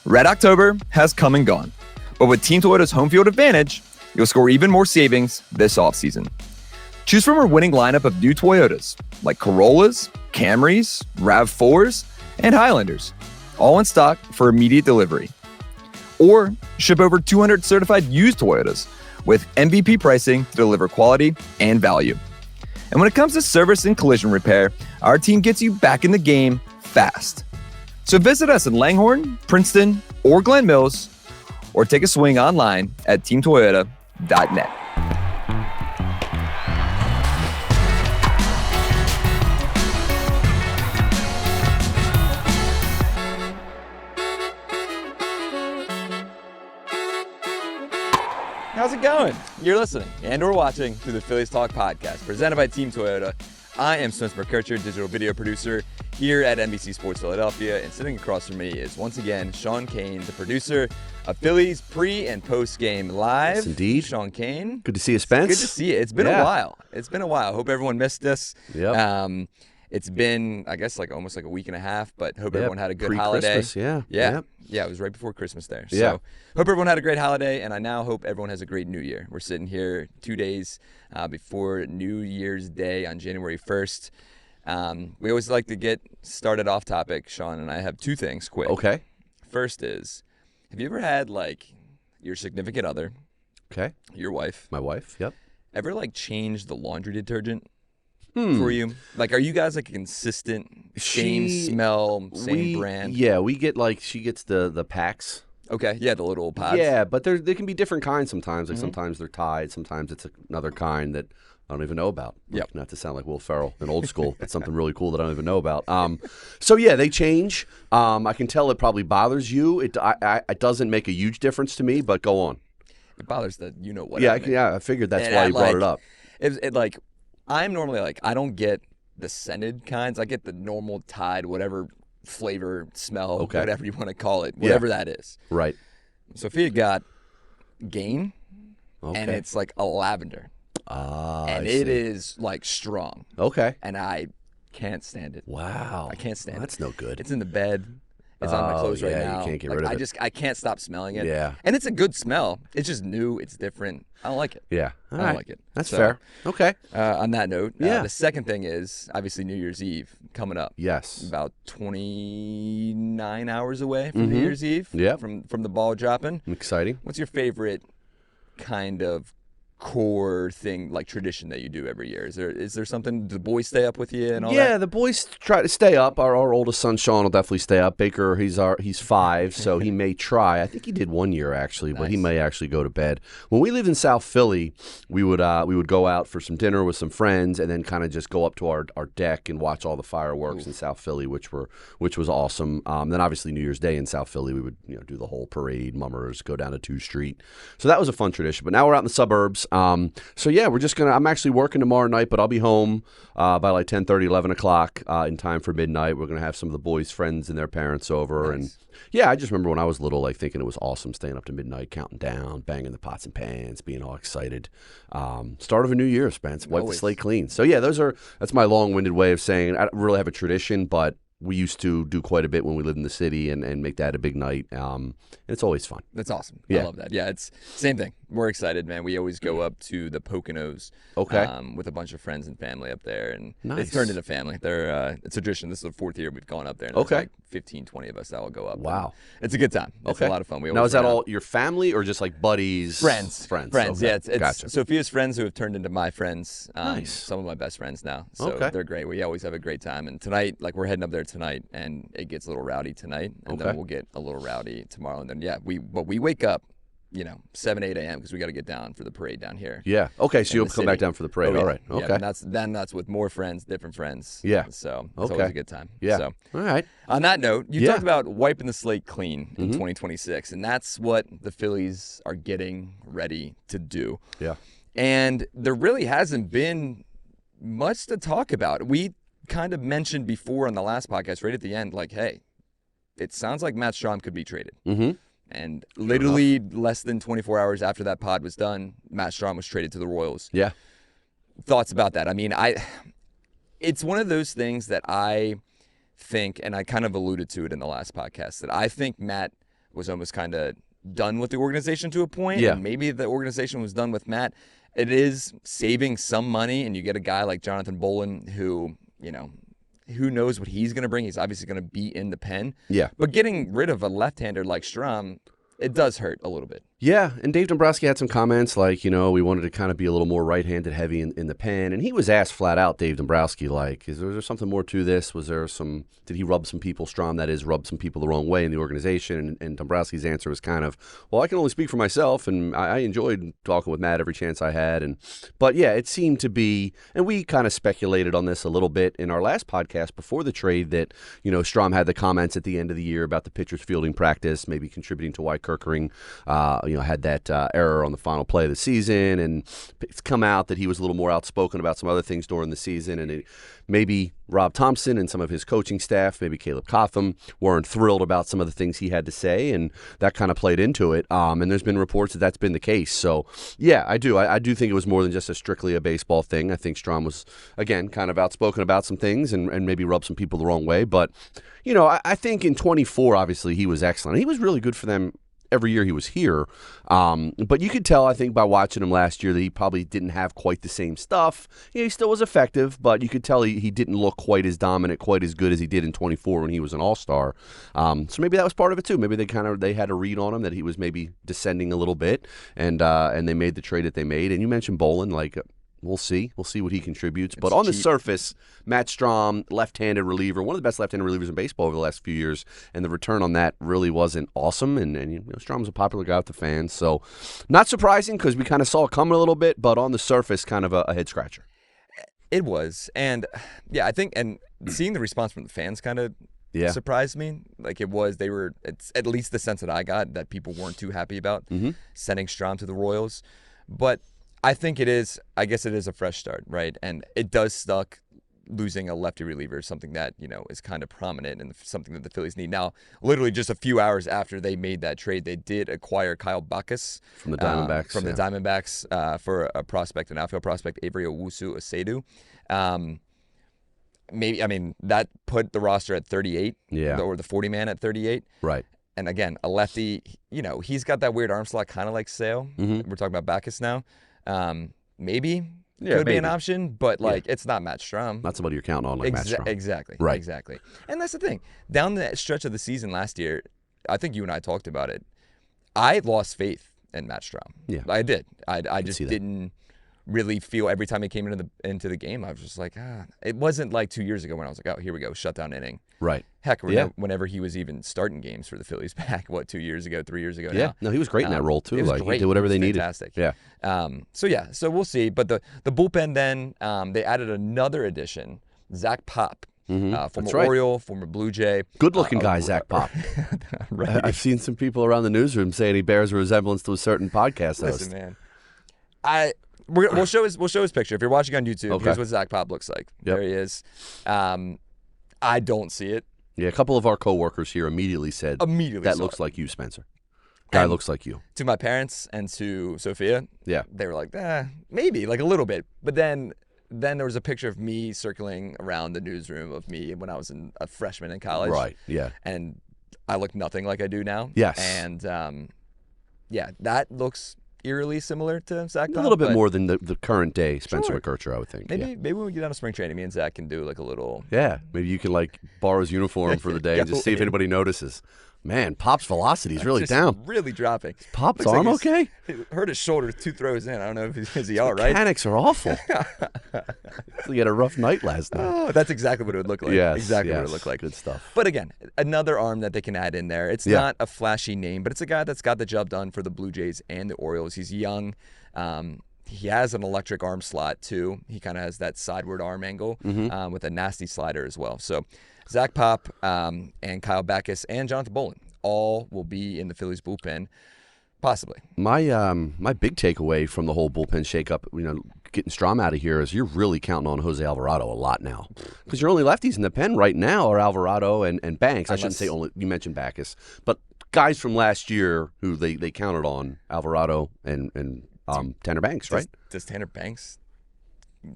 Red October has come and gone, but with Team Toyota's home field advantage, you'll score even more savings this offseason. Choose from our winning lineup of new Toyotas, like Corollas, Camrys, RAV4s, and Highlanders, all in stock for immediate delivery. Or ship over 200 certified used Toyotas with MVP pricing to deliver quality and value. And when it comes to service and collision repair, our team gets you back in the game fast. So visit us in Langhorne, Princeton, or Glen Mills, or take a swing online at teamtoyota.net. How's it going? You're listening and or watching to the Phillies Talk podcast presented by Team Toyota. I am McKercher, digital video producer here at NBC Sports Philadelphia, and sitting across from me is once again Sean Kane, the producer of Phillies pre- and post-game live. Yes, indeed. Sean Kane. Good to see you, Spence. Good to see you. It's been a while. It's been a while. Hope everyone missed us. Yep. It's been, I guess, almost a week and a half, but hope everyone had a good holiday. Pre-Christmas, yeah. Yeah, it was right before Christmas there. Yeah. So hope everyone had a great holiday, and I now hope everyone has a great New Year. We're sitting here 2 days before New Year's Day on January 1st. We always like to get started off topic, Sean, and I have two things quick. Okay. First is, have you ever had, your significant other, Okay. your wife, My wife, yep. ever, change the laundry detergent for you? Are you guys, a consistent, same smell, same brand? Yeah, we get, she gets the packs. Okay, yeah, the little pods. Yeah, but they can be different kinds sometimes. Sometimes they're Tide, sometimes it's another kind that I don't even know about. Yep. Not to sound like Will Ferrell in Old School. It's something really cool that I don't even know about. So, yeah, they change. I can tell it probably bothers you. It doesn't make a huge difference to me, but go on. It bothers the what. Yeah, I figured that's why you brought it up. I'm normally I don't get the scented kinds. I get the normal Tide, whatever flavor, smell, whatever you want to call it, whatever that is. Right. Sophia got Kane, Okay. and it's a lavender. And I it see. is strong. Okay. And I can't stand it. Wow. I can't stand it. That's no good. It's in the bed. It's on my clothes right now. You can't get rid of it. I can't stop smelling it. Yeah. And it's a good smell. It's just new. It's different. I don't like it. Yeah. I don't like it. That's So, fair. Okay. On that note, Yeah. the second thing is obviously New Year's Eve coming up. Yes. About 29 hours away from New Year's Eve. Yep. From the ball dropping. Exciting. What's your favorite kind of core thing, tradition that you do every year? Is there something? Do the boys stay up with you and all that? Yeah, the boys try to stay up. Our oldest son Sean will definitely stay up. Baker, he's 5, so he may try. I think he did 1 year actually, but he may actually go to bed. When we lived in South Philly, we would go out for some dinner with some friends, and then kind of just go up to our deck and watch all the fireworks in South Philly, which was awesome. Then obviously New Year's Day in South Philly, we would do the whole parade, mummers, go down to 2 Street. So that was a fun tradition. But now we're out in the suburbs. So yeah, we're just I'm actually working tomorrow night, but I'll be home by 10:30, 11 o'clock in time for midnight. We're gonna have some of the boys' friends and their parents over, and yeah, I just remember when I was little, thinking it was awesome staying up to midnight, counting down, banging the pots and pans, being all excited. Start of a new year, Spence. Wipe the slate clean. So yeah, that's my long-winded way of saying I don't really have a tradition, but we used to do quite a bit when we lived in the city and make that a big night. And it's always fun. That's awesome. Yeah. I love that. Yeah, it's same thing. We're excited, man. We always go up to the Poconos with a bunch of friends and family up there. And it's turned into family. It's a tradition. This is the 4th year we've gone up there. And there's 15, 20 of us that will go up. Wow. It's a good time. It's a lot of fun. Now, is that all your family or just buddies? Friends. Friends. Okay. Yeah, it's gotcha. Sophia's friends who have turned into my friends. Nice. Some of my best friends now. So they're great. We always have a great time. And tonight, we're heading up there tonight, and it gets a little rowdy tonight. And then we'll get a little rowdy tomorrow. And then, we wake up, 7, 8 a.m. because we got to get down for the parade down here. Yeah. Okay. So you'll come back down for the parade. Oh, yeah. All right. Okay. Yeah, and that's with more friends, different friends. Yeah. So it's always a good time. Yeah. So, all right. On that note, you talked about wiping the slate clean in 2026, and that's what the Phillies are getting ready to do. Yeah. And there really hasn't been much to talk about. We kind of mentioned before on the last podcast, right at the end, hey, it sounds like Matt Strahm could be traded. Mm-hmm. And literally less than 24 hours after that pod was done, Matt Strahm was traded to the Royals. Yeah. Thoughts about that? I mean, it's one of those things that I think, and I kind of alluded to it in the last podcast, that I think Matt was almost kind of done with the organization to a point, Yeah. and maybe the organization was done with Matt. It is saving some money, and you get a guy like Jonathan Bolin who, who knows what he's going to bring. He's obviously going to be in the pen. Yeah. But getting rid of a left-hander like Strahm, it does hurt a little bit. Yeah, and Dave Dombrowski had some comments like, we wanted to kind of be a little more right-handed heavy in the pen. And he was asked flat out, Dave Dombrowski, like, was there something more to this? Did he rub some people, Strahm, that is, rub some people the wrong way in the organization? And Dombrowski's answer was kind of, well, I can only speak for myself, and I enjoyed talking with Matt every chance I had. But yeah, it seemed to be, and we kind of speculated on this a little bit in our last podcast before the trade that, Strahm had the comments at the end of the year about the pitcher's fielding practice, maybe contributing to why Kerkering, had that error on the final play of the season, and it's come out that he was a little more outspoken about some other things during the season, and maybe Rob Thompson and some of his coaching staff, maybe Caleb Cotham, weren't thrilled about some of the things he had to say, and that kind of played into it. And there's been reports that that's been the case. So, yeah, I do. I do think it was more than just strictly a baseball thing. I think Strahm was, again, kind of outspoken about some things and maybe rubbed some people the wrong way. But, I think in 24, obviously, he was excellent. He was really good for them every year he was here. But you could tell, I think, by watching him last year that he probably didn't have quite the same stuff. He still was effective, but you could tell he didn't look quite as dominant, quite as good as he did in 24 when he was an all-star. So maybe that was part of it too. Maybe they had a read on him that he was maybe descending a little bit, and they made the trade that they made. And you mentioned Bolin, like, we'll see. We'll see what he contributes. But on the surface, Matt Strahm, left-handed reliever, one of the best left-handed relievers in baseball over the last few years, and the return on that really wasn't awesome. And Strahm's a popular guy with the fans, so not surprising because we kind of saw it coming a little bit. But on the surface, kind of a head-scratcher. It was, and yeah, I think, and seeing the response from the fans kind of surprised me. Like it's at least the sense that I got that people weren't too happy about sending Strahm to the Royals, but I think it is a fresh start, right? And it does suck losing a lefty reliever, something that, is kind of prominent and something that the Phillies need. Now, literally just a few hours after they made that trade, they did acquire Kyle Backus from the Diamondbacks. The Diamondbacks for a prospect, an outfield prospect, Avery Owusu-Asedu. That put the roster at 38, or the 40-man at 38. Right. And again, a lefty, he's got that weird arm slot, kind of like Sale. We're talking about Backus now. Maybe could be an option, but it's not Matt Strahm. Not somebody you're counting on like Matt Strahm. Exactly. Right. Exactly. And that's the thing. Down the stretch of the season last year, I think you and I talked about it. I lost faith in Matt Strahm. Yeah, I did. I just didn't really feel every time he came into the game. I was just like, It wasn't like 2 years ago when I was like, oh, here we go, shutdown inning. Right. Heck, whenever he was even starting games for the Phillies back, 2 years ago, 3 years ago now. Yeah, no, he was great in that role too. Like, he did whatever they needed. Fantastic. Yeah. So we'll see. But the bullpen then, they added another addition, Zach Pop. Former Oriole, former Blue Jay. Good-looking guy, Zach Pop. Right. I've seen some people around the newsroom saying he bears a resemblance to a certain podcast host. Listen, man. We'll show his picture. If you're watching on YouTube, here's what Zach Pop looks like. Yep. There he is. I don't see it. Yeah, a couple of our coworkers here immediately said that looks like you, Spencer. Guy looks like you. To my parents and to Sophia, they were like, maybe, like a little bit. But then there was a picture of me circling around the newsroom of me when I was a freshman in college. Right, yeah. And I look nothing like I do now. Yes. And, that looks eerily similar to Zach Pop. A little bit more than the current day Spencer McKercher, I would think. Maybe when we get down to spring training, me and Zach can do like a little... Yeah, maybe you can borrow his uniform for the day and just see if anybody notices. Man, Pop's velocity is really down. Really dropping. Is Pop's arm okay? He hurt his shoulder 2 throws in. I don't know if is he all right. Mechanics are awful. He had a rough night last night. Oh, that's exactly what it would look like. Yes, exactly what it would look like. Good stuff. But again, another arm that they can add in there. It's not a flashy name, but it's a guy that's got the job done for the Blue Jays and the Orioles. He's young. He has an electric arm slot too. He kind of has that sideward arm angle with a nasty slider as well. So Zach Pop and Kyle Backus and Jonathan Bolin all will be in the Phillies bullpen, possibly. My big takeaway from the whole bullpen shakeup, getting Strahm out of here, is you're really counting on Jose Alvarado a lot now, because your only lefties in the pen right now are Alvarado and Banks. I shouldn't say only. You mentioned Backus, but guys from last year who they counted on, Alvarado and Tanner Banks, right? Does Tanner Banks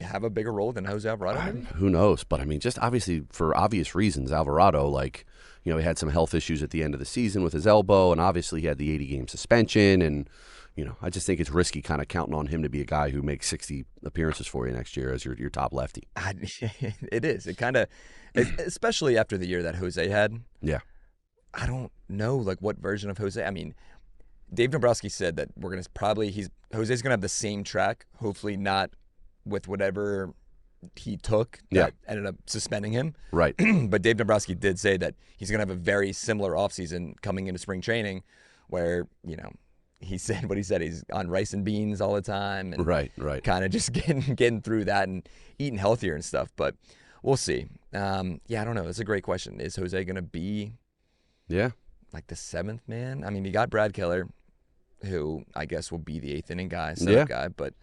have a bigger role than Jose Alvarado, maybe? Who knows? But, I mean, just obviously for obvious reasons, Alvarado, like, he had some health issues at the end of the season with his elbow, and obviously he had the 80-game suspension, and, I just think it's risky kind of counting on him to be a guy who makes 60 appearances for you next year as your top lefty. It is. It kind of, especially after the year that Jose had. Yeah. I don't know, like, what version of Jose. I mean, Dave Dombrowski said that we're going to Jose's going to have the same track, hopefully not with whatever he took that ended up suspending him. Right. But Dave Dombrowski did say that he's going to have a very similar offseason coming into spring training where, he said what he said. He's on rice and beans all the time. And right. Kind of just getting through that and eating healthier and stuff. But we'll see. I don't know. That's a great question. Is Jose going to be like the seventh man? I mean, you got Brad Keller, who I guess will be the eighth inning guy, setup guy. But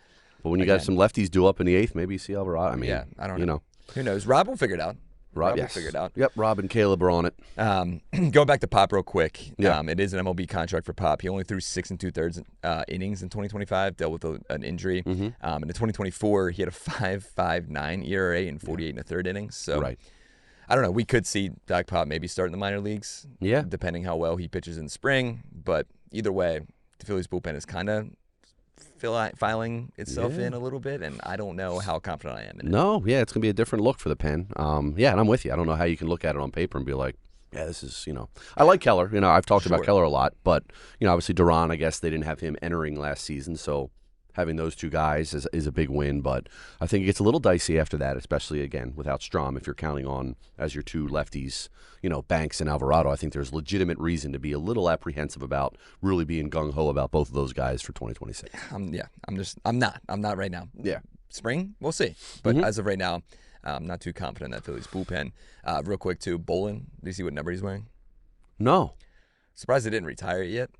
when you got some lefties due up in the eighth, maybe you see Alvarado. I mean, I don't know. Who knows? Rob will figure it out. Rob will figure it out. Yep, Rob and Caleb are on it. Going back to Pop real quick. It is an MLB contract for Pop. He only threw 6 2/3 innings in 2025, dealt with an injury. And in 2024, he had a 5.59 ERA in 48 1/3 innings. So I don't know. We could see Doc Pop maybe start in the minor leagues. Yeah. Depending how well he pitches in the spring. But either way, the Phillies bullpen is kind of filing itself in a little bit, and I don't know how confident I am in it. No, it's going to be a different look for the pen. And I'm with you. I don't know how you can look at it on paper and be like, this is, I like Keller. I've talked about Keller a lot, but, obviously Duran, I guess they didn't have him entering last season, so having those two guys is a big win, but I think it gets a little dicey after that, especially, again, without Strahm. If you're counting on, as your two lefties, Banks and Alvarado, I think there's legitimate reason to be a little apprehensive about really being gung-ho about both of those guys for 2026. I'm not right now. Yeah. Spring, we'll see. But as of right now, I'm not too confident in that Phillies bullpen. Real quick, too, Bolin, do you see what number he's wearing? No. Surprised they didn't retire it yet.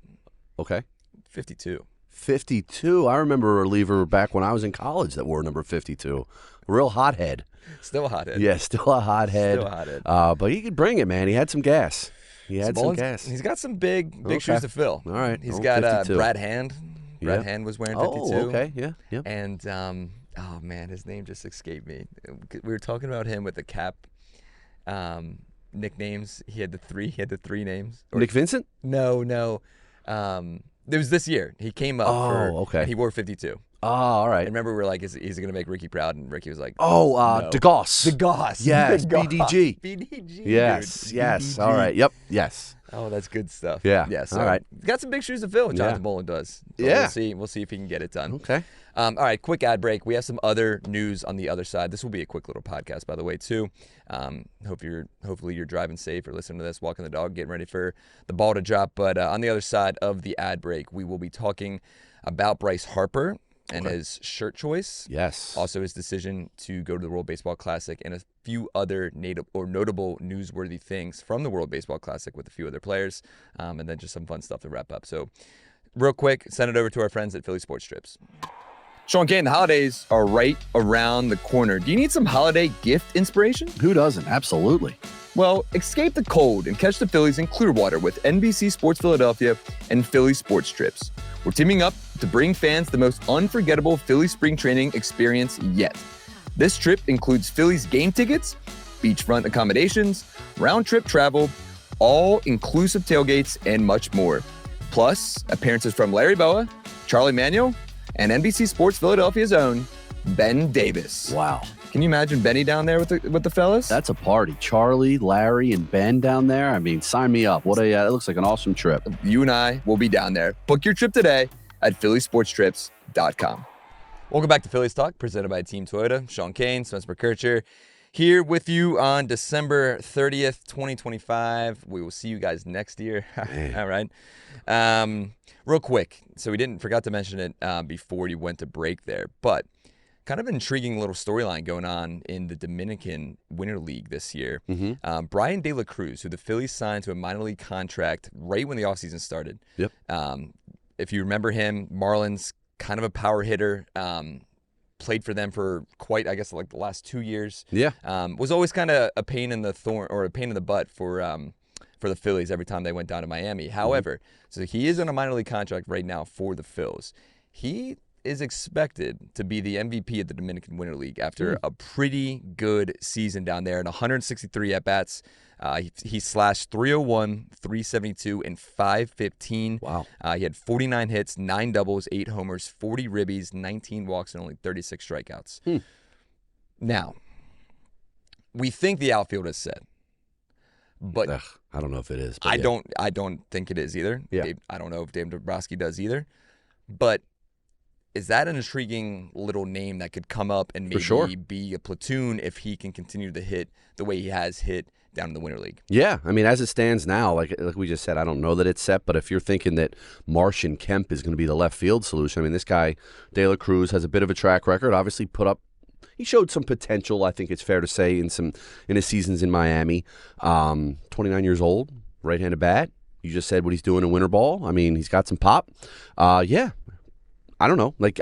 Okay. 52. 52. I remember a reliever back when I was in college that wore number 52. Real hothead. Still a hothead. Yeah, still a hothead. But he could bring it, man. He had some gas. He's got some big shoes to fill. All right. He's got Brad Hand. Brad Hand was wearing 52. Oh, okay. Yeah. And, oh, man, his name just escaped me. We were talking about him with the cap nicknames. He had the three names. Nick Vincent? No. It was this year. He came up okay. And he wore 52. Oh, all right. And remember, we were like, is he going to make Ricky proud? And Ricky was like, no. DeGoss. DeGoss. Yes, DeGoss. BDG. BDG. Yes. BDG. All right. Yep. Yes. Oh, that's good stuff. Yeah. So all right. Got some big shoes to fill. Jonathan Bolin does. So We'll see if he can get it done. Okay. All right. Quick ad break. We have some other news on the other side. This will be a quick little podcast, by the way, too. Hopefully you're driving safe or listening to this, walking the dog, getting ready for the ball to drop. But on the other side of the ad break, we will be talking about Bryce Harper and his shirt choice. Yes. Also his decision to go to the World Baseball Classic and a few other notable newsworthy things from the World Baseball Classic with a few other players, and then just some fun stuff to wrap up. So real quick, send it over to our friends at Philly Sports Strips. Sean Kane, the holidays are right around the corner. Do you need some holiday gift inspiration? Who doesn't? Absolutely. Well, escape the cold and catch the Phillies in Clearwater with NBC Sports Philadelphia and Philly Sports Trips. We're teaming up to bring fans the most unforgettable Philly spring training experience yet. This trip includes Phillies game tickets, beachfront accommodations, round-trip travel, all-inclusive tailgates, and much more. Plus, appearances from Larry Boa, Charlie Manuel, and NBC Sports Philadelphia's own Ben Davis. Wow. Can you imagine Benny down there with the fellas? That's a party. Charlie, Larry, and Ben down there. I mean, sign me up. It looks like an awesome trip. You and I will be down there. Book your trip today at phillysportstrips.com. Welcome back to Phillies Talk, presented by Team Toyota. Sean Kane, Spencer McKercher, here with you on December 30th, 2025. We will see you guys next year. All right. Real quick, so we forgot to mention it before you went to break there, but kind of intriguing little storyline going on in the Dominican Winter League this year. Brian De La Cruz, who the Phillies signed to a minor league contract right when the offseason started. Yep. If you remember him, Marlins, kind of a power hitter, played for them for quite, I guess, like the last 2 years. Yeah. Was always kind of a pain in the butt for the Phillies every time they went down to Miami. However, so he is on a minor league contract right now for the Phils. He is expected to be the MVP of the Dominican Winter League after a pretty good season down there. In 163 at-bats, he slashed 301, 372, and 515. Wow. He had 49 hits, 9 doubles, 8 homers, 40 ribbies, 19 walks, and only 36 strikeouts. Now, we think the outfield is set. But I don't know if it is. But I don't think it is either. Yeah. I don't know if Dave Dombrowski does either. But is that an intriguing little name that could come up and maybe be a platoon if he can continue to hit the way he has hit down in the Winter League? Yeah, I mean, as it stands now, like we just said, I don't know that it's set, but if you're thinking that Martian Kemp is going to be the left field solution, I mean, this guy, De La Cruz, has a bit of a track record, obviously he showed some potential, I think it's fair to say, in his seasons in Miami. 29 years old, right-handed bat. You just said what he's doing in winter ball. I mean, he's got some pop. Yeah, I don't know. Like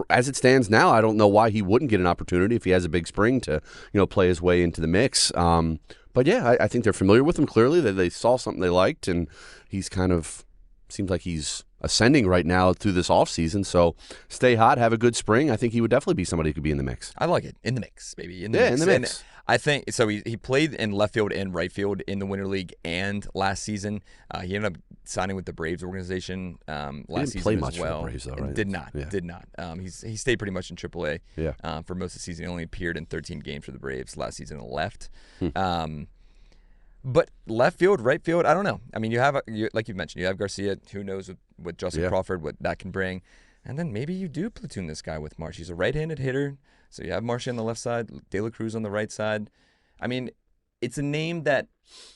as it stands now, I don't know why he wouldn't get an opportunity if he has a big spring to play his way into the mix. But yeah, I think they're familiar with him clearly. That they saw something they liked, and he's kind of seems like he's ascending right now through this offseason. So stay hot, have a good spring. I think he would definitely be somebody who could be in the mix. I like it. In the mix, baby. In the mix. And I think so. He played in left field and right field in the Winter League and last season. He ended up signing with the Braves organization last season play as much well. For the Braves, though, right? Did not. He stayed pretty much in AAA for most of the season. He only appeared in 13 games for the Braves last season and left. But left field, right field, I don't know. I mean, like you mentioned, you have Garcia. Who knows with Justin Crawford what that can bring. And then maybe you do platoon this guy with Marsh. He's a right-handed hitter. So you have Marsh on the left side, De La Cruz on the right side. I mean, it's a name that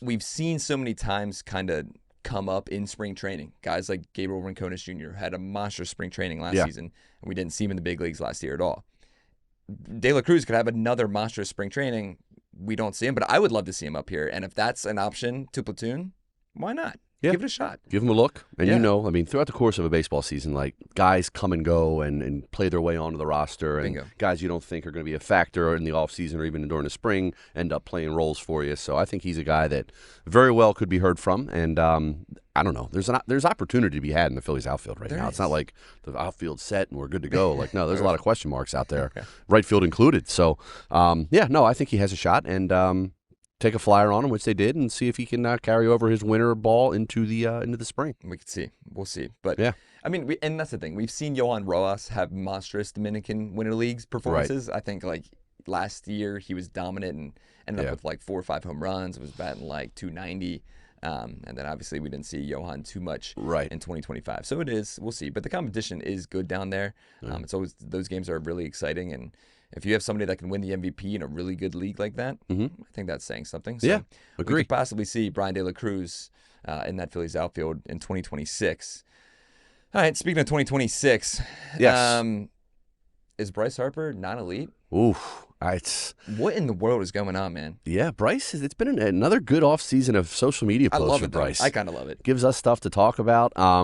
we've seen so many times kind of come up in spring training. Guys like Gabriel Rincones Jr. had a monster spring training last season, and we didn't see him in the big leagues last year at all. De La Cruz could have another monstrous spring training. We don't see him, but I would love to see him up here. And if that's an option to platoon, why not? Yeah. Give it a shot. Give him a look. And I mean, throughout the course of a baseball season, like guys come and go and play their way onto the roster. And guys you don't think are going to be a factor in the offseason or even during the spring end up playing roles for you. So I think he's a guy that very well could be heard from. And I don't know. There's opportunity to be had in the Phillies outfield right now. It's not like the outfield's set and we're good to go. Like, no, there's a lot of question marks out there, right field included. So, I think he has a shot. And take a flyer on him, which they did, and see if he can carry over his winter ball into the spring. We can see. We'll see. But I mean, and that's the thing. We've seen Johan Rojas have monstrous Dominican Winter Leagues performances. I think like last year he was dominant and ended up with like 4 or 5 home runs. Was batting like 290. And then obviously we didn't see Johan too much in 2025. So it is. We'll see. But the competition is good down there. It's always those games are really exciting. And if you have somebody that can win the MVP in a really good league like that, I think that's saying something. So agree. We could possibly see Brian De La Cruz in that Phillies outfield in 2026. All right, speaking of 2026, is Bryce Harper non-elite? Oof. What in the world is going on, man? Yeah, Bryce, it's been another good offseason of social media posts. I love for it, Bryce. I kind of love it. Gives us stuff to talk about. I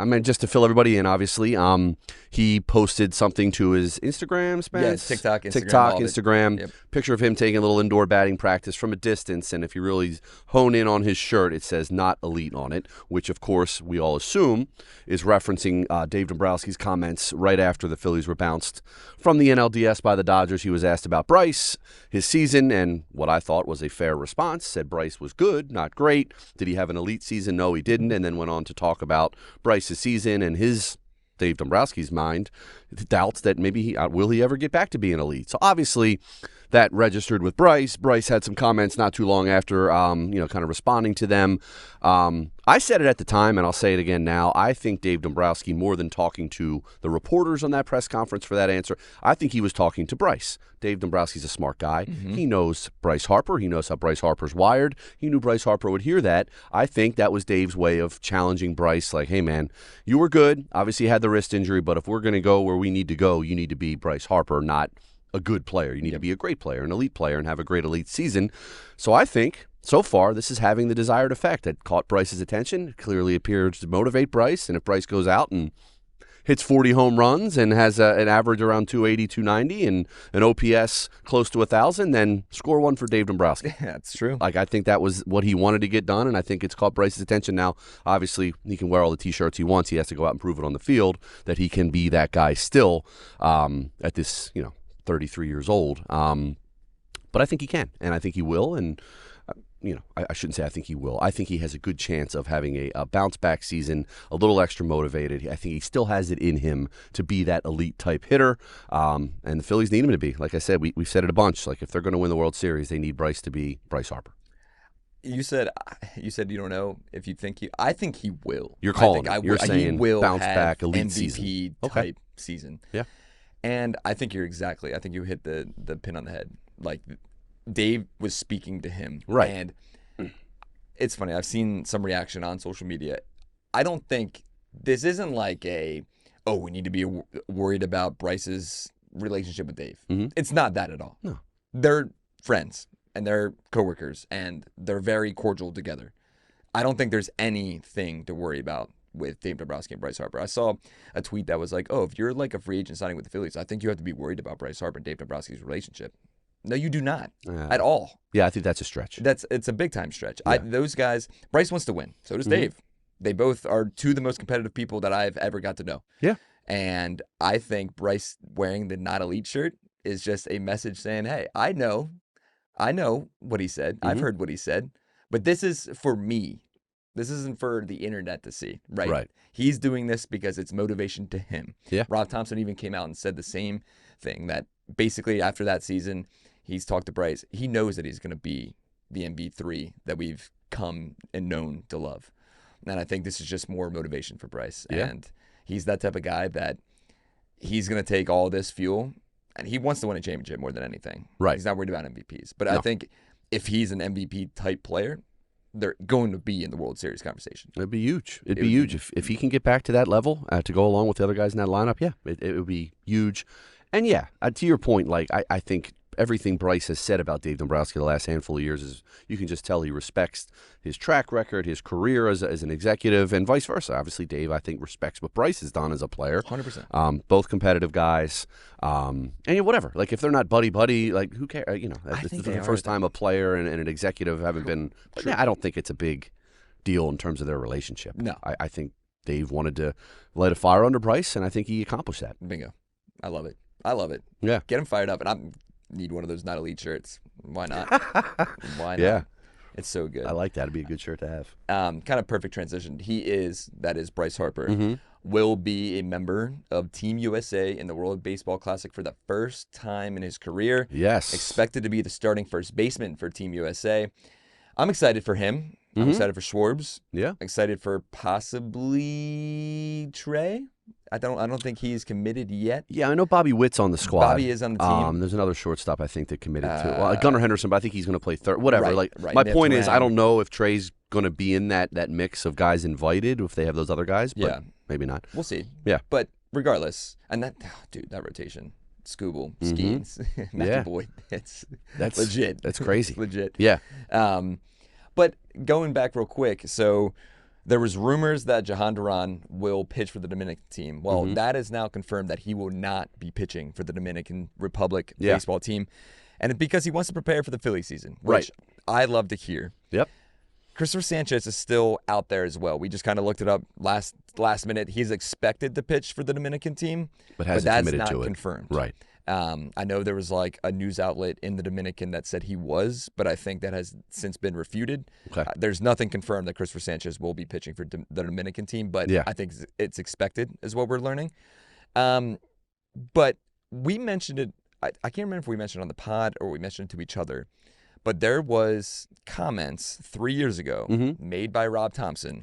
mean, just to fill everybody in, obviously, he posted something to his Instagram, Spence? Yeah, TikTok, Instagram. Yep. Picture of him taking a little indoor batting practice from a distance, and if you really hone in on his shirt, it says "not elite" on it, which, of course, we all assume is referencing Dave Dombrowski's comments right after the Phillies were bounced from the NLDS by the Dodgers. He was asked about Bryce, his season, and what I thought was a fair response. Said Bryce was good, not great. Did he have an elite season? No, he didn't, and then went on to talk about Bryce's season and his, Dave Dombrowski's mind, doubts that maybe will he ever get back to being elite. So obviously that registered with Bryce. Bryce had some comments not too long after, kind of responding to them. I said it at the time, and I'll say it again now. I think Dave Dombrowski, more than talking to the reporters on that press conference for that answer, I think he was talking to Bryce. Dave Dombrowski's a smart guy. He knows Bryce Harper. He knows how Bryce Harper's wired. He knew Bryce Harper would hear that. I think that was Dave's way of challenging Bryce, like, hey, man, you were good. Obviously, you had the wrist injury, but if we're going to go where we need to go, you need to be Bryce Harper, not a good player. You need to be a great player, an elite player, and have a great elite season. So I think so far this is having the desired effect. It caught Bryce's attention. It clearly appears to motivate Bryce. And if Bryce goes out and hits 40 home runs and has an average around 280, 290, and an OPS close to 1,000, then score one for Dave Dombrowski. Yeah, that's true. Like, I think that was what he wanted to get done, and I think it's caught Bryce's attention. Now, obviously, he can wear all the T-shirts he wants. He has to go out and prove it on the field that he can be that guy still at this, 33 years old. But I think he can, and I think he will, and I shouldn't say I think he will. I think he has a good chance of having a bounce-back season, a little extra motivated. I think he still has it in him to be that elite-type hitter, and the Phillies need him to be. Like I said, we've said it a bunch. Like, if they're going to win the World Series, they need Bryce to be Bryce Harper. You said you don't know if you think he. I think he will. You're calling. You're saying he will bounce have back elite MVP season. type season. Yeah, and I think you're exactly. I think you hit the pin on the head. Like, Dave was speaking to him, right? And it's funny. I've seen some reaction on social media. I don't think this isn't like we need to be worried about Bryce's relationship with Dave. Mm-hmm. It's not that at all. No, they're friends. And they're coworkers, and they're very cordial together. I don't think there's anything to worry about with Dave Dombrowski and Bryce Harper. I saw a tweet that was like, if you're like a free agent signing with the Phillies, I think you have to be worried about Bryce Harper and Dave Dombrowski's relationship. No, you do not at all. Yeah, I think that's a stretch. It's a big time stretch. Yeah. Those guys, Bryce wants to win. So does Dave. They both are two of the most competitive people that I've ever got to know. Yeah. And I think Bryce wearing the not elite shirt is just a message saying, hey, I know what he said. I've heard what he said. But this is for me. This isn't for the internet to see, right? Right. He's doing this because it's motivation to him. Yeah. Rob Thompson even came out and said the same thing, that basically after that season, he's talked to Bryce. He knows that he's going to be the MB3 that we've come and known to love. And I think this is just more motivation for Bryce. Yeah. And he's that type of guy that he's going to take all this fuel. And he wants to win a championship more than anything. Right. He's not worried about MVPs. But No. I think if he's an MVP-type player, they're going to be in the World Series conversation. It'd be huge. It'd be huge. If he can get back to that level to go along with the other guys in that lineup, yeah, it would be huge. And, yeah, to your point, like I think everything Bryce has said about Dave Dombrowski the last handful of years is you can just tell he respects his track record, his career as an executive, and vice versa. Obviously, Dave, I think, respects what Bryce has done as a player. 100%. Both competitive guys. And whatever. Like, if they're not buddy-buddy, like, who cares? This is the first time a player and an executive haven't been. But yeah, I don't think it's a big deal in terms of their relationship. No. I think Dave wanted to light a fire under Bryce, and I think he accomplished that. Bingo. I love it. Yeah. Get him fired up. And I need one of those not elite shirts. Why not? Why not? Yeah. It's so good. I like that. It'd be a good shirt to have. Kind of perfect transition. That is Bryce Harper, will be a member of Team USA in the World Baseball Classic for the first time in his career. Yes. Expected to be the starting first baseman for Team USA. I'm excited for him. I'm excited for Schwartz. Yeah. Excited for possibly Trey. I don't think he's committed yet. Yeah, I know Bobby Witt's on the squad. Bobby is on the team. There's another shortstop I think that committed to. Well, Gunnar Henderson, but I think he's going to play third. Whatever. Right. My point is, I don't know if Trey's going to be in that mix of guys invited if they have those other guys. But maybe not. We'll see. Yeah. But regardless, and that rotation, Scooble, Skeens, Matthew Boyd, that's legit. That's crazy. It's legit. Yeah. But going back real quick, so there was rumors that Jahan Duran will pitch for the Dominican team. Well, that is now confirmed that he will not be pitching for the Dominican Republic baseball team. And because he wants to prepare for the Philly season, which I love to hear. Yep. Christopher Sanchez is still out there as well. We just kind of looked it up last minute. He's expected to pitch for the Dominican team, but that's committed not to confirmed. Right. I know there was like a news outlet in the Dominican that said he was, but I think that has since been refuted. Okay. There's nothing confirmed that Christopher Sanchez will be pitching for the Dominican team, but I think it's expected is what we're learning. But we mentioned it. I can't remember if we mentioned it on the pod or we mentioned it to each other, but there was comments 3 years ago made by Rob Thompson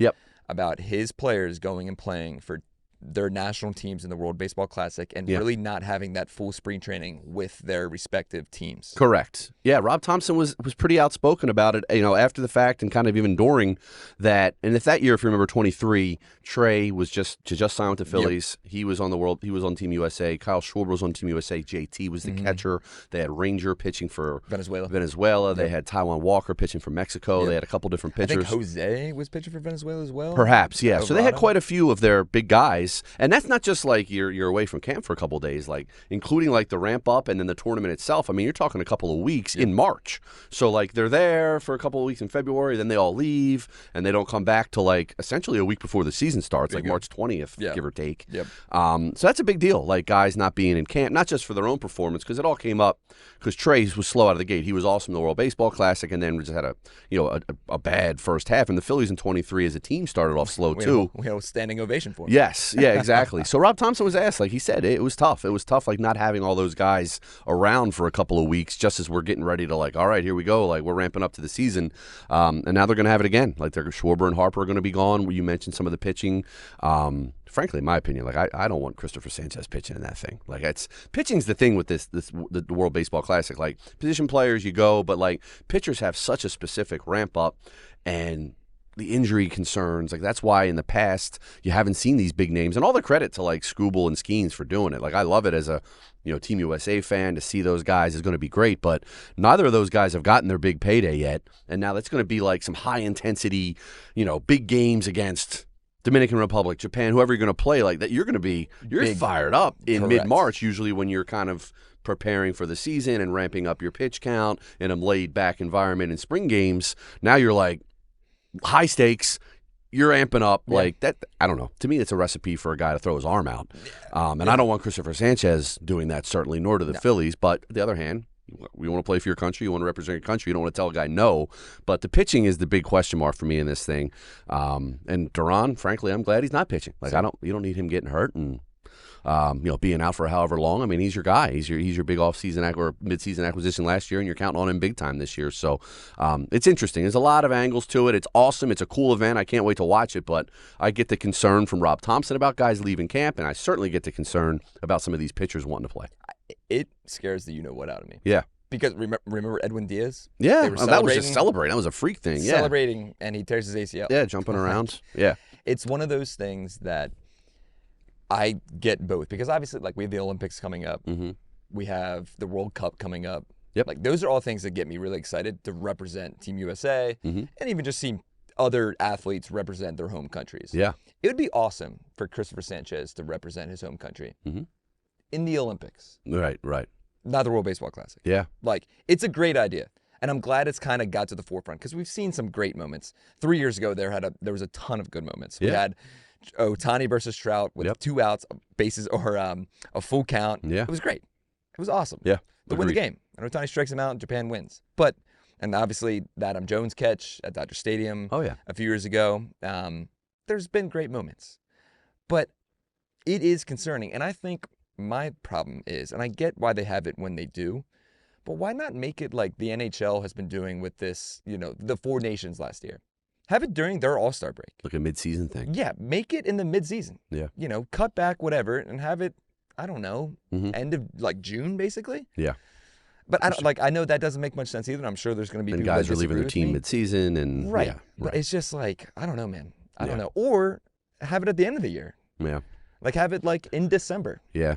about his players going and playing for their national teams in the World Baseball Classic and really not having that full spring training with their respective teams. Correct. Yeah, Rob Thompson was pretty outspoken about it, after the fact and kind of even during that. And if that year, if you remember, 23, Trey was just signed with the Phillies. Yep. He was on Team USA. Kyle Schwarber was on Team USA. JT was the catcher. They had Ranger pitching for Venezuela. Yep. They had Taiwan Walker pitching for Mexico. Yep. They had a couple different pitchers. I think Jose was pitching for Venezuela as well. Perhaps, yeah. So they had quite a few of their big guys guys, and that's not just like you're away from camp for a couple of days, like including like the ramp up and then the tournament itself. I mean, you're talking a couple of weeks in March. So like they're there for a couple of weeks in February, then they all leave and they don't come back till like essentially a week before the season starts, like March 20th, give or take. Yep. So that's a big deal. Like guys not being in camp, not just for their own performance, because it all came up because Trey was slow out of the gate. He was awesome in the World Baseball Classic, and then just had a bad first half. And the Phillies in 23 as a team started off slow too. We had a standing ovation for him. Yes, yeah, exactly. So Rob Thompson was asked, like he said, it was tough. It was tough, like not having all those guys around for a couple of weeks, just as we're getting ready to like, all right, here we go. Like we're ramping up to the season, and now they're going to have it again. Like Schwarber and Harper are going to be gone. You mentioned some of the pitching. Frankly, in my opinion, like I don't want Christopher Sanchez pitching in that thing. Like pitching's the thing with the World Baseball Classic. Like position players, you go, but like pitchers have such a specific ramp up and the injury concerns. Like that's why in the past you haven't seen these big names. And all the credit to like Skubal and Skeens for doing it. Like I love it as a Team USA fan to see those guys is going to be great. But neither of those guys have gotten their big payday yet. And now that's going to be like some high intensity, big games against Dominican Republic, Japan, whoever you're going to play like that. You're fired up in mid-March, usually when you're kind of preparing for the season and ramping up your pitch count in a laid-back environment in spring games. Now you're like high stakes. You're amping up like that. I don't know. To me, it's a recipe for a guy to throw his arm out. And I don't want Christopher Sanchez doing that, certainly, nor do the Phillies. But on the other hand, you want to play for your country. You want to represent your country. You don't want to tell a guy no. But the pitching is the big question mark for me in this thing. And Duran, frankly, I'm glad he's not pitching. Like you don't need him getting hurt and being out for however long. I mean, he's your guy. He's your big off-season or mid-season acquisition last year, and you're counting on him big time this year. So it's interesting. There's a lot of angles to it. It's awesome. It's a cool event. I can't wait to watch it. But I get the concern from Rob Thompson about guys leaving camp, and I certainly get the concern about some of these pitchers wanting to play. It scares the you-know-what out of me. Yeah. Because remember Edwin Diaz? Yeah, that was just celebrating. That was a freak thing. Yeah, celebrating, and he tears his ACL. Yeah, jumping around. Yeah, it's one of those things that I get both, because obviously, like, we have the Olympics coming up. Mm-hmm. We have the World Cup coming up. Yep. Like, those are all things that get me really excited to represent Team USA, and even just see other athletes represent their home countries. Yeah, it would be awesome for Christopher Sanchez to represent his home country in the Olympics. Right. Not the World Baseball Classic. Yeah. Like, it's a great idea. And I'm glad it's kind of got to the forefront, because we've seen some great moments. 3 years ago, there was a ton of good moments. Yeah. We had Ohtani versus Trout with 2 outs, bases, or a full count. Yeah. It was great. It was awesome. Yeah. To win the game. And Ohtani strikes him out and Japan wins. And obviously, the Adam Jones catch at Dodger Stadium a few years ago. There's been great moments. But it is concerning. And I think my problem is, and I get why they have it when they do, but why not make it like the NHL has been doing with this, the 4 nations last year? Have it during their All-Star break. Like a mid-season thing. Yeah, make it in the mid-season. Yeah. Cut back whatever and have it, I don't know, end of like June, basically. Yeah. But I know that doesn't make much sense either. And I'm sure there's going to be and people guys that are leaving their disagree team with me. mid-season and Right. Yeah, But it's just like, I don't know, man. I don't know. Or have it at the end of the year. Yeah. Like have it like in December. Yeah.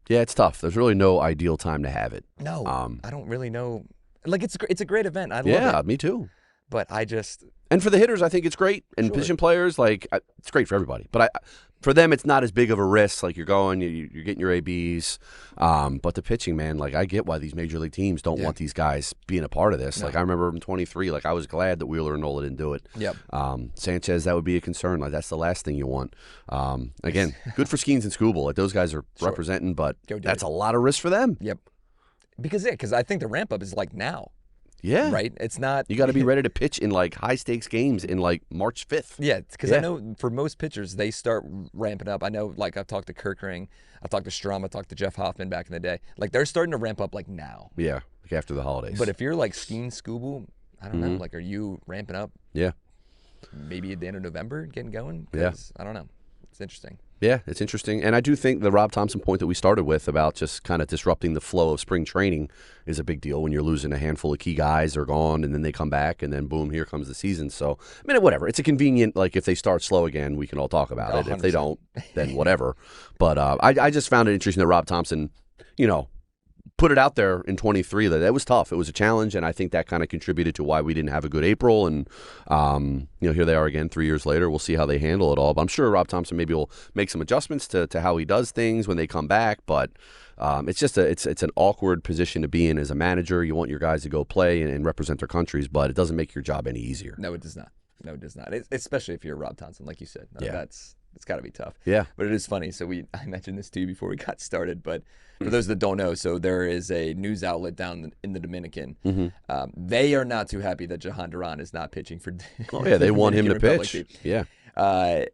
Yeah, it's tough. There's really no ideal time to have it. No, I don't really know. Like it's a great event. I love it. Yeah, me too. But I just... And for the hitters, I think it's great. And position players, like, it's great for everybody. But for them, it's not as big of a risk. Like, you're going, you're getting your ABs. But the pitching, man, like, I get why these major league teams don't want these guys being a part of this. No. Like, I remember in 23, like, I was glad that Wheeler and Nola didn't do it. Yep. Sanchez, that would be a concern. Like, that's the last thing you want. Again, good for Skeens and Skubal. Like, those guys are representing, but that's a lot of risk for them. Yep. Because I think the ramp-up is, like, now. Yeah. Right? It's not... You got to be ready to pitch in, like, high-stakes games in, like, March 5th. Yeah, because I know for most pitchers, they start ramping up. I know, like, I've talked to Kirkering, I've talked to Strahm, I've talked to Jeff Hoffman back in the day. Like, they're starting to ramp up, like, now. Yeah, like after the holidays. But if you're, like, Skeens, Skubal, I don't know. Like, are you ramping up? Yeah. Maybe at the end of November, getting going? Yeah. I don't know. It's interesting. Yeah, it's interesting. And I do think the Rob Thompson point that we started with about just kind of disrupting the flow of spring training is a big deal when you're losing a handful of key guys are gone and then they come back and then boom, here comes the season. So, I mean, whatever. It's a convenient, like if they start slow again, we can all talk about 100%. it. If they don't, then whatever. But I just found it interesting that Rob Thompson, put it out there in 23 that was tough. It was a challenge, and I think that kind of contributed to why we didn't have a good April. And here they are again 3 years later. We'll see how they handle it all. But I'm sure Rob Thompson maybe will make some adjustments to how he does things when they come back. But it's just it's an awkward position to be in as a manager. You want your guys to go play and represent their countries, but it doesn't make your job any easier. No, it does not. No, it does not. Especially if you're Rob Thompson, like you said. Yeah. It's got to be tough. Yeah. But it is funny. So I mentioned this to you before we got started, but for those that don't know, so there is a news outlet down in the Dominican. They are not too happy that Jahan Duran is not pitching for. Oh yeah, they want him to Republic pitch. team. Yeah.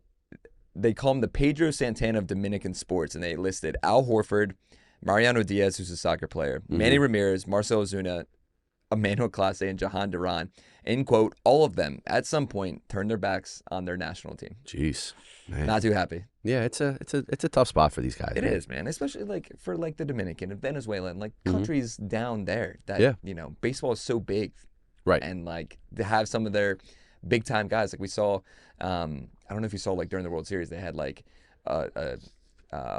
They call him the Pedro Santana of Dominican sports, and they listed Al Horford, Mariano Diaz, who's a soccer player, Manny Ramirez, Marcelo Ozuna, Emmanuel Clase, and Jahan Duran. In quote, all of them at some point turned their backs on their national team. Jeez, man. Not too happy. Yeah, it's a tough spot for these guys. It is, man. Especially for the Dominican and Venezuela and countries down there that baseball is so big, right? And to have some of their big time guys, like we saw. I don't know if you saw during the World Series they had a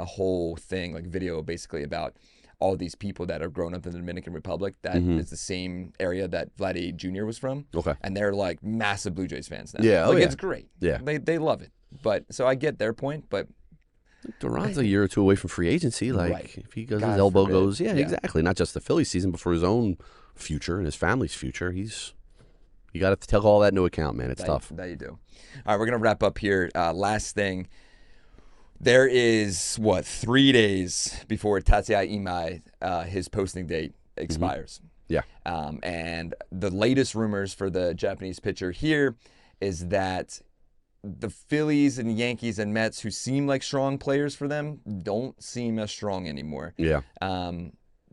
whole thing video basically about all these people that are grown up in the Dominican Republic that is the same area that Vladdy Jr. was from. Okay. And they're massive Blue Jays fans now. Yeah. It's great. Yeah. They love it. But so I get their point, but Duran's a year or two away from free agency. Right. If he goes, God his elbow forbid. goes. Yeah, Yeah. exactly. Not just the Phillies season, but for his own future and his family's future. You got to take all that into account, man. It's tough. That you do. All right, we're going to wrap up here. Last thing. There is, 3 days before Tatsuya Imai, his posting date expires. Yeah. And the latest rumors for the Japanese pitcher here is that the Phillies and Yankees and Mets, who seem like strong players for them, don't seem as strong anymore. Yeah.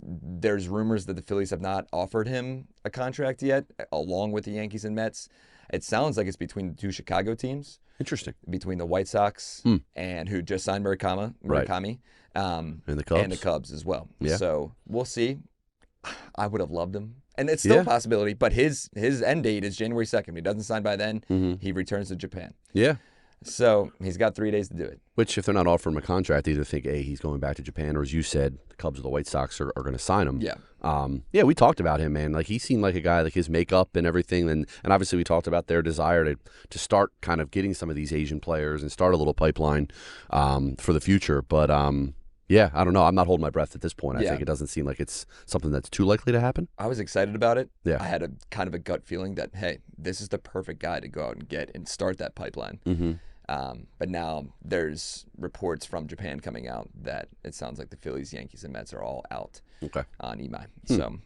There's rumors that the Phillies have not offered him a contract yet, along with the Yankees and Mets. It sounds like it's between the two Chicago teams. Interesting. Between the White Sox and who just signed Murakami, and the Cubs. And the Cubs as well. Yeah. So we'll see. I would have loved him. And it's still a possibility, but his end date is January 2nd. If he doesn't sign by then, he returns to Japan. Yeah. So he's got 3 days to do it. Which, if they're not offering him a contract, they either think, A, he's going back to Japan, or as you said, the Cubs or the White Sox are going to sign him. Yeah. We talked about him, man. He seemed like a guy, his makeup and everything. And obviously we talked about their desire to start kind of getting some of these Asian players and start a little pipeline for the future. But, I don't know. I'm not holding my breath at this point. I think it doesn't seem like it's something that's too likely to happen. I was excited about it. Yeah. I had a kind of a gut feeling that, hey, this is the perfect guy to go out and get and start that pipeline. But now there's reports from Japan coming out that it sounds like the Phillies, Yankees, and Mets are all out on Imai. So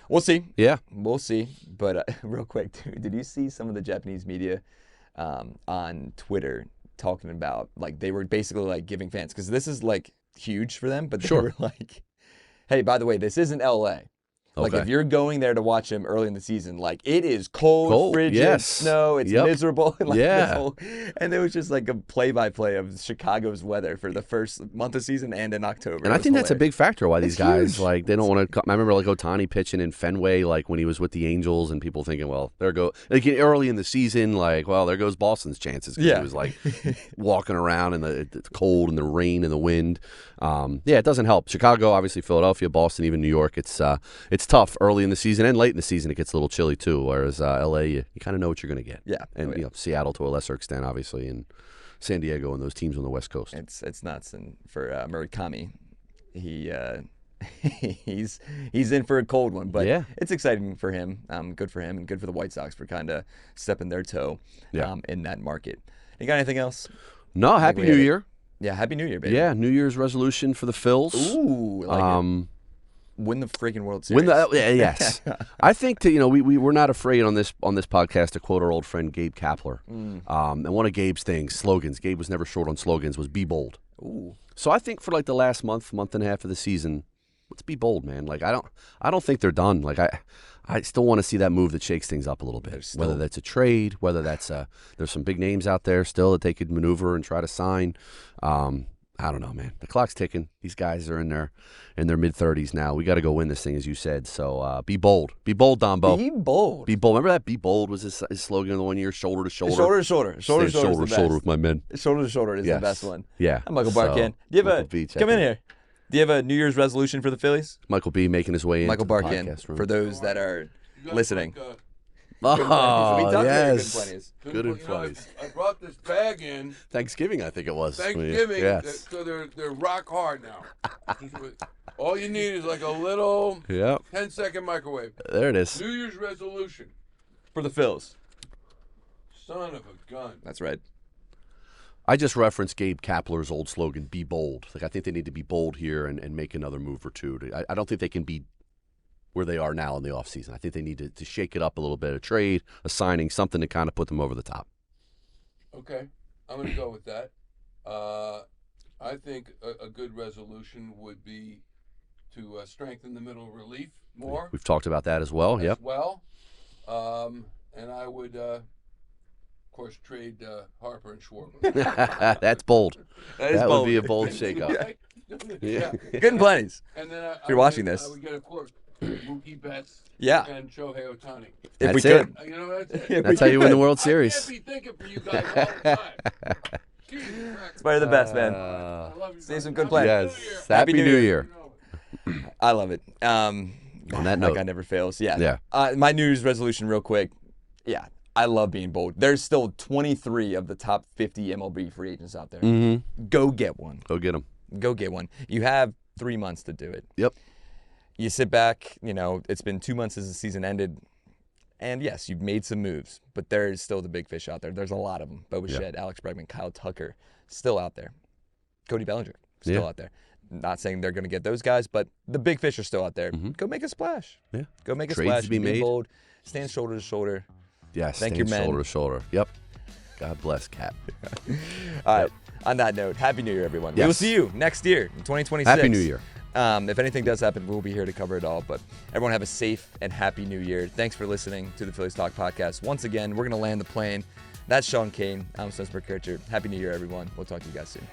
we'll see. Yeah. We'll see. But real quick, did you see some of the Japanese media on Twitter talking about, they were basically giving fans, because this is huge for them, but they were hey, by the way, this isn't LA. If you're going there to watch him early in the season, it is cold, frigid, snow, it's miserable. And it was just a play-by-play of Chicago's weather for the first month of season and in October. And I think that's a big factor why these guys, huge. They don't want to. I remember Ohtani pitching in Fenway, when he was with the Angels, and people thinking, well, there go. Early in the season, well, there goes Boston's chances. He was walking around in the cold and the rain and the wind. It doesn't help. Chicago, obviously, Philadelphia, Boston, even New York. It's tough early in the season and late in the season. It gets a little chilly too. Whereas LA, you kind of know what you're going to get. Yeah, and Seattle to a lesser extent, obviously, and San Diego and those teams on the West Coast. It's nuts. And for Murakami, he's in for a cold one, but it's exciting for him. Good for him, and good for the White Sox for kind of stepping their toe in that market. You got anything else? No. Happy New Year. Yeah, Happy New Year, baby. Yeah, New Year's resolution for the Phils. Ooh, win the freaking World Series. Yes. I think we're not afraid on this podcast to quote our old friend Gabe Kapler. And one of Gabe's slogans. Gabe was never short on slogans. Was be bold. Ooh. So I think for the last month and a half of the season, let's be bold, man. I don't think they're done. I still want to see that move that shakes things up a little bit. Whether that's a trade, whether that's there's some big names out there still that they could maneuver and try to sign. I don't know, man. The clock's ticking. These guys are in their mid-30s now. We got to go win this thing, as you said. So be bold. Be bold, Dombo. Be bold. Be bold. Remember that? Be bold was his slogan the one year. Shoulder to shoulder. Shoulder to shoulder. Shoulder to shoulder. Shoulder to shoulder with my men. Shoulder to shoulder is the best one. Yeah. I'm Michael Barkan. Come in here. Do you have a New Year's resolution for the Phillies? Michael B. making his way into Michael the Barkin, podcast room. for those that are listening. Oh, We yes. talked about Good and Phillies. I brought this bag in. Thanksgiving, I think it was. Thanksgiving, Yes. so they're rock hard now. All you need is like a little Yep. 10-second microwave. There it is. New Year's resolution. For the Phils. Son of a gun. That's right. I just referenced Gabe Kapler's old slogan, be bold. Like, I think they need to be bold here and make another move or two. I don't think they can be where they are now in the offseason. I think they need to shake it up a little bit, a trade, a signing, something to kind of put them over the top. Okay, I'm going to go with that. I think a good resolution would be to strengthen the middle relief more. We've talked about that as well. Yep. Well, and I would, of course, trade Harper and Schwarber. That's bold. That is That bold. would be a bold shakeup. Okay? Yeah. Good and plenties. And then If you're watching this. I would get, of course, Mookie Betts Yeah. and Shohei Ohtani. If we That's it. could. You know, that's it. If That's we how you win the could. World I Series. can't be thinking for you guys all the time. Jesus Christ. It's probably the best, man. I love you see guys. some good Happy plans. New Year. Yes. Happy New Year. I love it. On that That note. guy never fails. Yeah. Yeah. My New Year's resolution, real quick. Yeah. I love being bold. There's still 23 of the top 50 MLB free agents out there. Mm-hmm. Go get one. Go get them. Go get one. You have 3 months to do it. Yep. You sit back, it's been 2 months since the season ended. And yes, you've made some moves, but there's still the big fish out there. There's a lot of them. Bo Bichette, Alex Bregman, Kyle Tucker, still out there. Cody Bellinger, still out there. Not saying they're going to get those guys, but the big fish are still out there. Go make a splash. Yeah. Go make a Trades splash. to be made. bold. Stand shoulder to shoulder. Yes. Thank stand your men. shoulder to shoulder. Yep. God bless Cap. All right. On that note, Happy New Year, everyone. We Yes. will see you next year in 2026. Happy New Year. If anything does happen, we'll be here to cover it all. But everyone have a safe and happy New Year. Thanks for listening to the Phillies Talk podcast. Once again, we're going to land the plane. That's Sean Kane. I'm Spencer McKercher. Happy New Year, everyone. We'll talk to you guys soon.